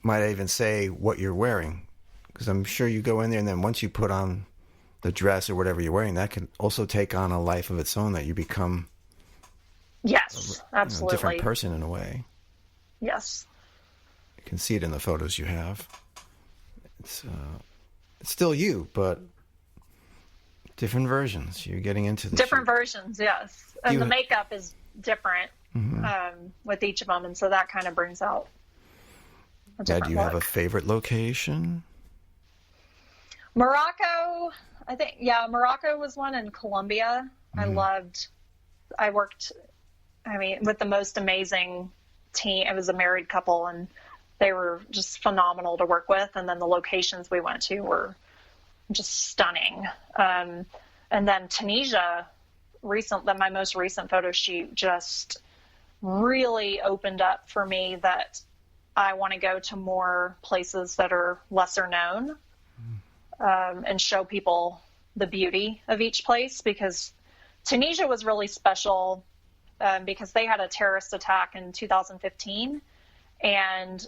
might I even say what you're wearing? Because I'm sure you go in there, and then once you put on the dress or whatever you're wearing, that can also take on a life of its own, that you become Yes, absolutely. a different person in a way. Yes. You can see it in the photos you have. It's still you, but different versions. You're getting into the different shoot. versions, yes. And the makeup is different with each of them, and so that kind of brings out a different do you have a favorite location? Morocco, I think. Yeah, Morocco was one, in Colombia. I worked, with the most amazing team. It was a married couple, and they were just phenomenal to work with. And then the locations we went to were just stunning. And then Tunisia, my most recent photo shoot, just really opened up for me that I want to go to more places that are lesser known, and show people the beauty of each place, because Tunisia was really special because they had a terrorist attack in 2015, and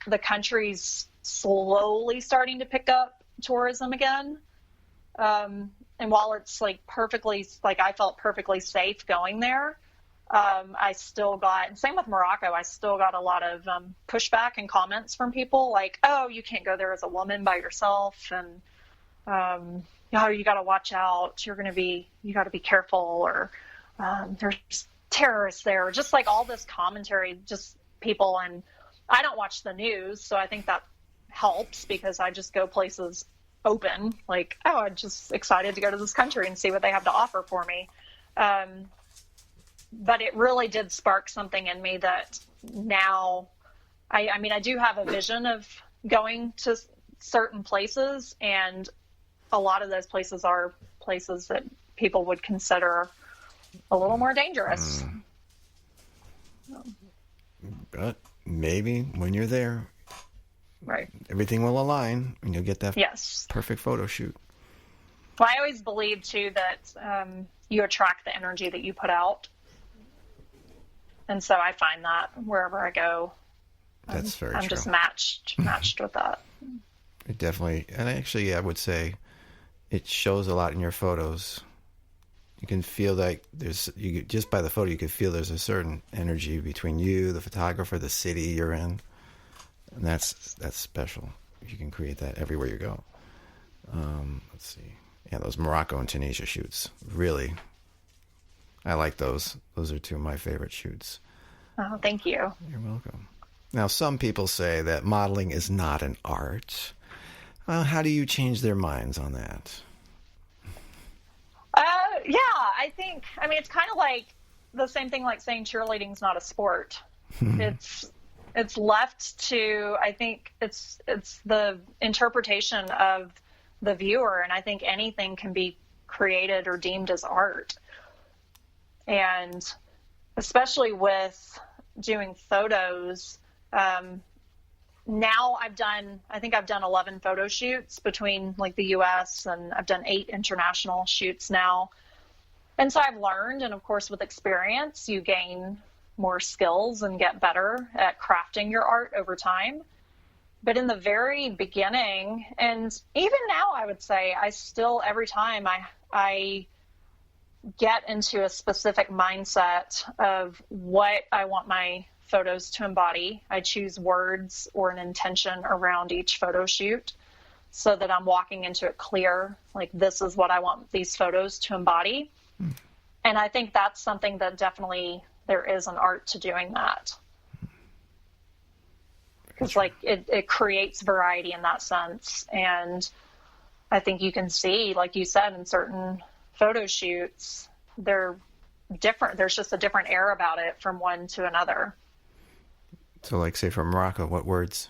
the country's slowly starting to pick up tourism again. And while it's I felt perfectly safe going there, I still got, and same with Morocco, I still got a lot of pushback and comments from people like, oh, you can't go there as a woman by yourself, and you got to watch out. You got to be careful, or there's terrorists there, just like all this commentary, just people. And I don't watch the news, so I think that helps, because I just go places open, like, oh, I'm just excited to go to this country and see what they have to offer for me. But it really did spark something in me that now, I do have a vision of going to certain places, and a lot of those places are places that people would consider a little more dangerous. But maybe when you're there, right, everything will align and you'll get that perfect photo shoot. Well, I always believe too that you attract the energy that you put out, and so I find that wherever I go, that's very I'm true. just matched with that. It definitely, and actually, I would say it shows a lot in your photos. You can feel like just by the photo, you can feel there's a certain energy between you, the photographer, the city you're in, and that's special. You can create that everywhere you go. Let's see, those Morocco and Tunisia shoots, really, I like those. Those are two of my favorite shoots. Oh, thank you. You're welcome. Now, some people say that modeling is not an art. How do you change their minds on that? I think, it's kind of like the same thing like saying cheerleading's not a sport. It's left to, I think it's the interpretation of the viewer, and I think anything can be created or deemed as art. And especially with doing photos, now I think I've done 11 photo shoots between like the US, and I've done 8 international shoots now. And so I've learned, and of course with experience, you gain more skills and get better at crafting your art over time. But in the very beginning, and even now, I would say, I still, every time I get into a specific mindset of what I want my photos to embody, I choose words or an intention around each photo shoot so that I'm walking into it clear, like this is what I want these photos to embody. And I think that's something that definitely there is an art to doing that. Because like it creates variety in that sense. And I think you can see, like you said, in certain photo shoots, they're different. There's just a different air about it from one to another. So like, say, for Morocco, what words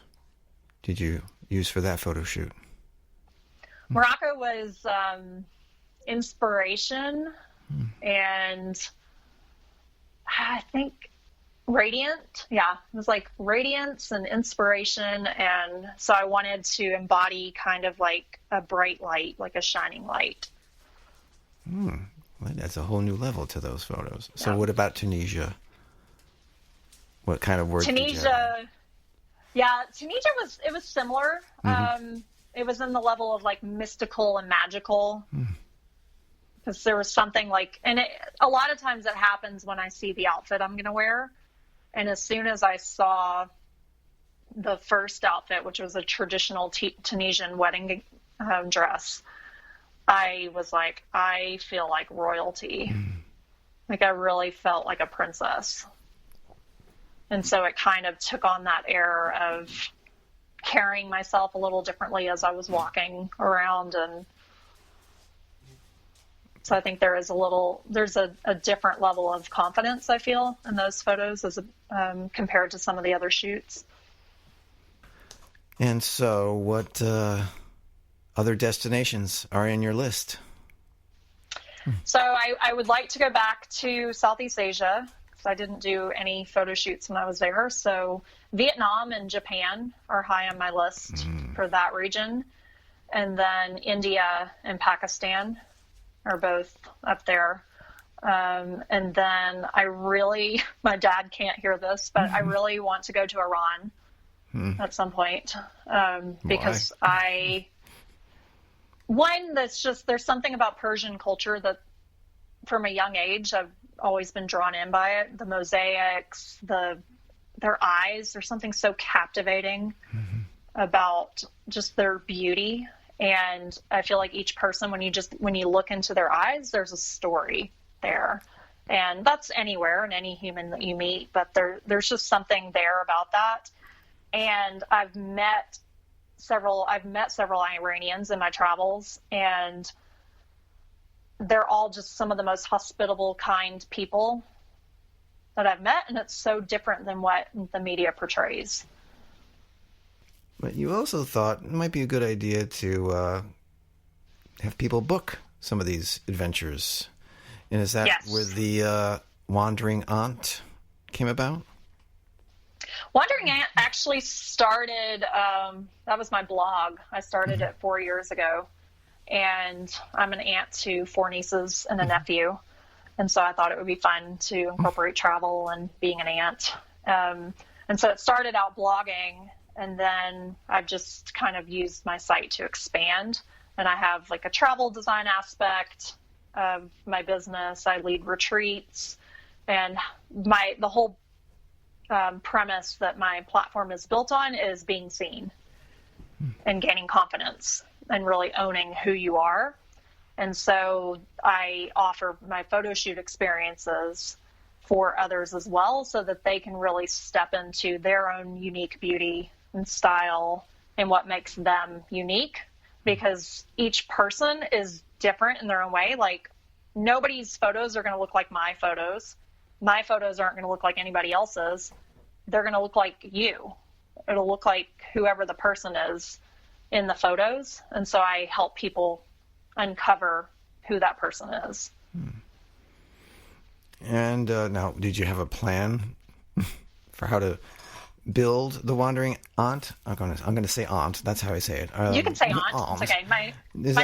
did you use for that photo shoot? Morocco was inspiration and I think radiant. Yeah, it was like radiance and inspiration. And so I wanted to embody kind of like a bright light, like a shining light. Well, that's a whole new level to those photos. So what about Tunisia? What kind of words did you have? Yeah, Tunisia was similar. It was in the level of like mystical and magical, because there was something like, and a lot of times it happens when I see the outfit I'm going to wear. And as soon as I saw the first outfit, which was a traditional Tunisian wedding dress, I was like, I feel like royalty. Like I really felt like a princess. And so it kind of took on that air of carrying myself a little differently as I was walking around. And so I think there's a different level of confidence I feel in those photos as compared to some of the other shoots. And so what other destinations are in your list? So I would like to go back to Southeast Asia, because I didn't do any photo shoots when I was there. So Vietnam and Japan are high on my list for that region. And then India and Pakistan are both up there. And then my dad can't hear this, but I really want to go to Iran at some point, because there's something about Persian culture that from a young age, I've always been drawn in by it. The mosaics, their eyes, there's something so captivating about just their beauty. And I feel like each person, when you look into their eyes, there's a story there. And that's anywhere in any human that you meet, but there's just something there about that. And I've met several Iranians in my travels, and they're all just some of the most hospitable, kind people that I've met. And it's so different than what the media portrays. But you also thought it might be a good idea to have people book some of these adventures. And is that where the Wandering Aunt came about? Wandering Aunt actually started, that was my blog. I started it 4 years ago. And I'm an aunt to 4 nieces and a nephew. And so I thought it would be fun to incorporate travel and being an aunt. And so it started out blogging. And then I've just kind of used my site to expand. And I have like a travel design aspect of my business. I lead retreats, and the whole premise that my platform is built on is being seen and gaining confidence and really owning who you are. And so I offer my photo shoot experiences for others as well, so that they can really step into their own unique beauty and style and what makes them unique, because each person is different in their own way. Like, nobody's photos are going to look like my photos. My photos aren't going to look like anybody else's. They're going to look like you. It'll look like whoever the person is in the photos. And so I help people uncover who that person is. And now, did you have a plan for how to build the Wandering Aunt? I'm gonna say aunt. That's how I say it. You can say aunt. It's okay. My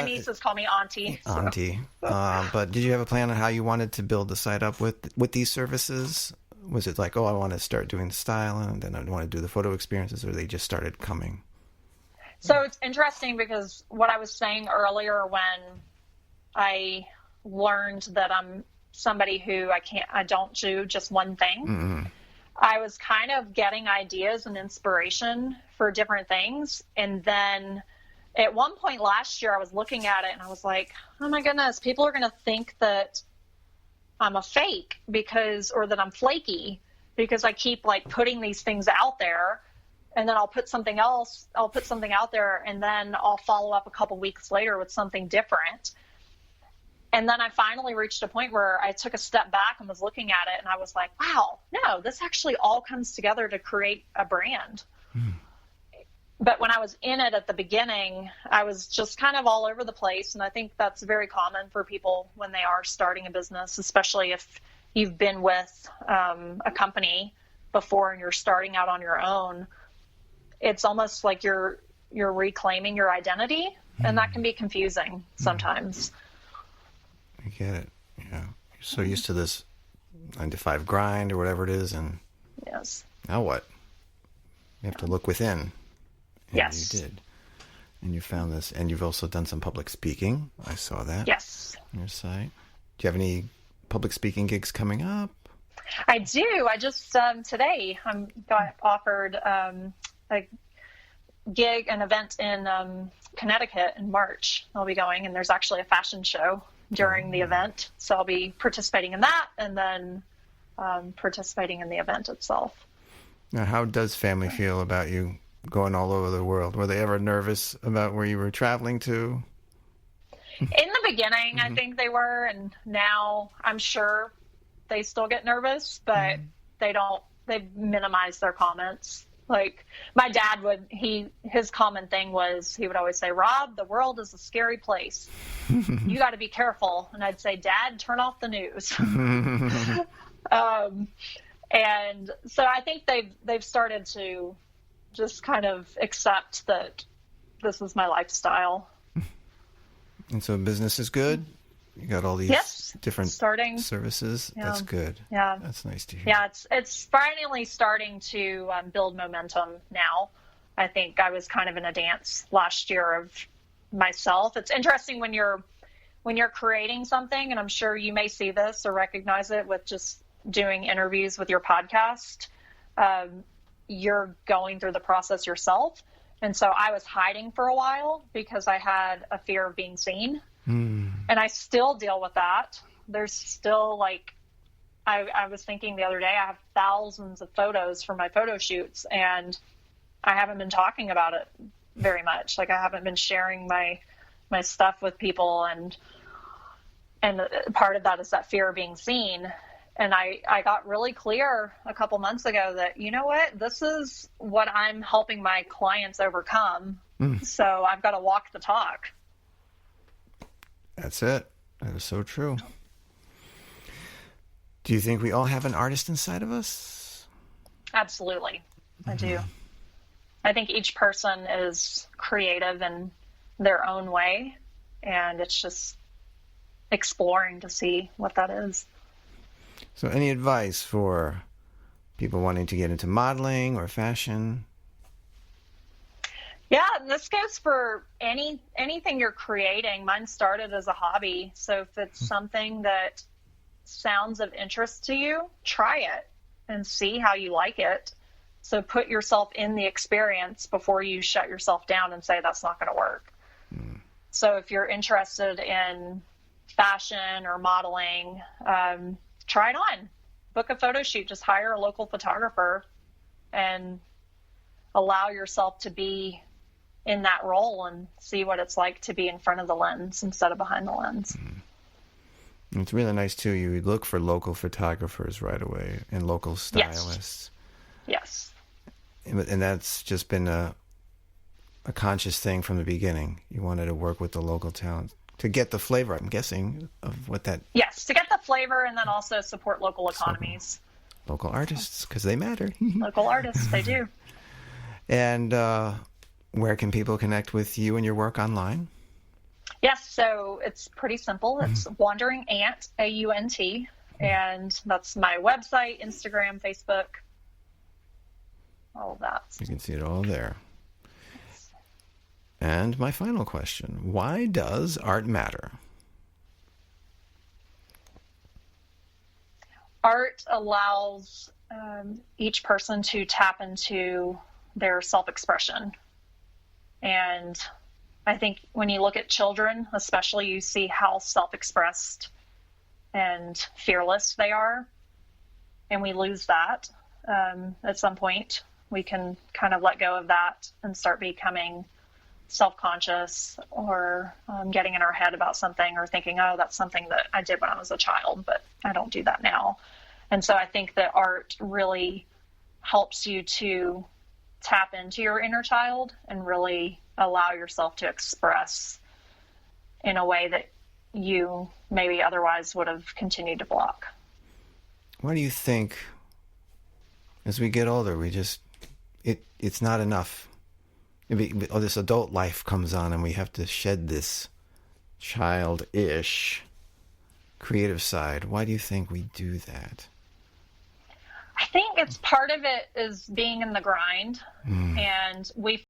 nieces call me auntie. So. Auntie. But did you have a plan on how you wanted to build the site up with these services? Was it like, I want to start doing the styling, and then I want to do the photo experiences, or they just started coming? So it's interesting, because what I was saying earlier, when I learned that I'm somebody who I don't do just one thing. I was kind of getting ideas and inspiration for different things. And then at one point last year, I was looking at it and I was like, oh my goodness, people are going to think that I'm a fake or that I'm flaky, because I keep like putting these things out there, and then I'll put something out there, and then I'll follow up a couple weeks later with something different. And then I finally reached a point where I took a step back and was looking at it, and I was like, wow, no, this actually all comes together to create a brand. But when I was in it at the beginning, I was just kind of all over the place. And I think that's very common for people when they are starting a business, especially if you've been with a company before and you're starting out on your own. It's almost like you're reclaiming your identity, and that can be confusing sometimes. I get it. Yeah. You're so used to this 9-to-5 grind or whatever it is, and yes. Now what? You have to look within. And Yes. you did. And you found this. And you've also done some public speaking. I saw that. Yes. On your site. Do you have any public speaking gigs coming up? I do. I just today got offered a gig, an event in Connecticut in March. I'll be going, and there's actually a fashion show during the event, so I'll be participating in that, and then participating in the event itself. Now, how does family feel about you going all over the world? Were they ever nervous about where you were traveling to? In the beginning, I think they were, and now I'm sure they still get nervous, but they minimize their comments. Like my dad his common thing was, he would always say, "Rob, the world is a scary place. You got to be careful." And I'd say, "Dad, turn off the news." And so I think they've started to just kind of accept that this is my lifestyle. And so business is good? You got all these different services? Yeah. That's good. Yeah. That's nice to hear. Yeah, it's finally starting to build momentum now. I think I was kind of in a dance last year of myself. It's interesting when you're creating something, and I'm sure you may see this or recognize it with just doing interviews with your podcast. You're going through the process yourself. And so I was hiding for a while because I had a fear of being seen. And I still deal with that. There's still I was thinking the other day, I have thousands of photos for my photo shoots, and I haven't been talking about it very much. Like I haven't been sharing my stuff with people, and part of that is that fear of being seen. And I got really clear a couple months ago that, you know what, this is what I'm helping my clients overcome. So I've got to walk the talk. That's it. That is so true. Do you think we all have an artist inside of us? Absolutely. I do. I think each person is creative in their own way, and it's just exploring to see what that is. So any advice for people wanting to get into modeling or fashion? Yeah, and this goes for anything you're creating. Mine started as a hobby. So if it's something that sounds of interest to you, try it and see how you like it. So put yourself in the experience before you shut yourself down and say that's not going to work. So if you're interested in fashion or modeling, try it on. Book a photo shoot. Just hire a local photographer and allow yourself to be in that role and see what it's like to be in front of the lens instead of behind the lens. It's really nice, too. You look for local photographers right away and local stylists. Yes. And that's just been a conscious thing from the beginning. You wanted to work with the local talent to get the flavor, I'm guessing, of what that... Yes, to get the flavor and then also support local economies. Local artists, because they matter. Local artists, they do. And where can people connect with you and your work online? Yes, so it's pretty simple. It's Wandering Ant, AUNT, and that's my website, Instagram, Facebook, all of that. You can see it all there. And my final question, why does art matter? Art allows each person to tap into their self-expression. And I think when you look at children, especially, you see how self-expressed and fearless they are. And we lose that at some point. We can kind of let go of that and start becoming self-conscious or getting in our head about something or thinking, oh, that's something that I did when I was a child, but I don't do that now. And so I think that art really helps you to tap into your inner child and really allow yourself to express in a way that you maybe otherwise would have continued to block. Why do you think as we get older, it's not enough? This adult life comes on and we have to shed this childish creative side. Why do you think we do that? I think it's part of it is being in the grind, and we